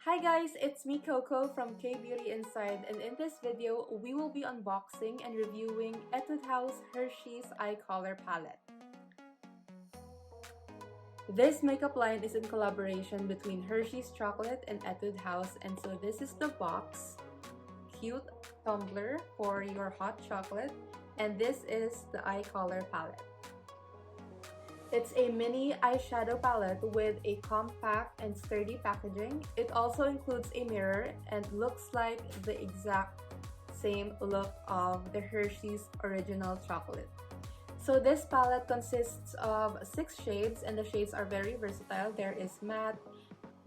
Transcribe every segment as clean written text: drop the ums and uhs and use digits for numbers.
Hi guys, it's me Coco from Kbeauties Inside, and in this video, we will be unboxing and reviewing Etude House Hershey's Eye Color Palette. This makeup line is in collaboration between Hershey's Chocolate and Etude House, and so this is the box. Cute tumbler for your hot chocolate, and this is the eye color palette. It's a mini eyeshadow palette with a compact and sturdy packaging. It also includes a mirror and looks like the exact same look of the Hershey's original chocolate. So this palette consists of 6 shades, and the shades are very versatile. There is matte,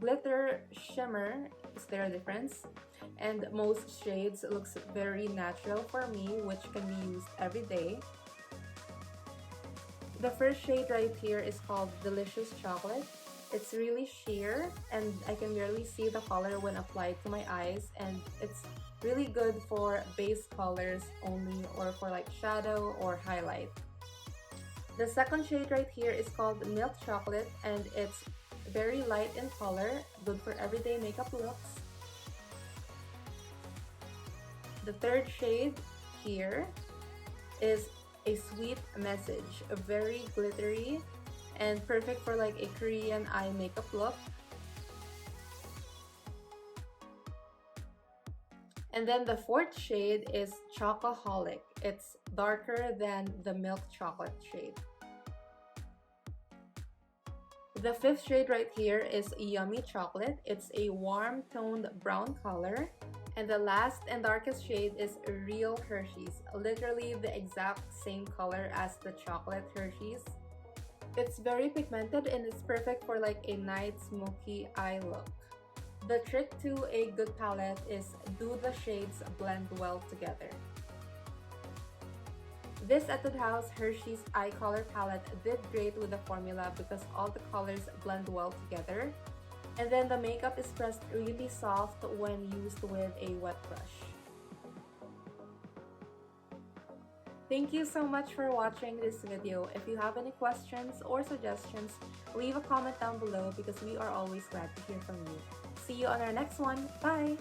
glitter, shimmer. Is there a difference? And most shades looks very natural for me, which can be used every day. The first shade right here is called Delicious Chocolate. It's really sheer and I can barely see the color when applied to my eyes, and it's really good for base colors only or for like shadow or highlight. The second shade right here is called Milk Chocolate, and it's very light in color, good for everyday makeup looks. The third shade here is a Sweet Message, very glittery and perfect for like a Korean eye makeup look. And then the fourth shade is Chocoholic. It's darker than the Milk Chocolate shade. The fifth shade right here is Yummy Chocolate. It's a warm toned brown color. And the last and darkest shade is Real Hershey's, literally the exact same color as the chocolate Hershey's. It's very pigmented and it's perfect for like a night smoky eye look. The trick to a good palette is do the shades blend well together. This Etude House Hershey's Eye Color Palette did great with the formula because all the colors blend well together. And then the makeup is pressed really soft when used with a wet brush. Thank you so much for watching this video. If you have any questions or suggestions, leave a comment down below because we are always glad to hear from you. See you on our next one. Bye!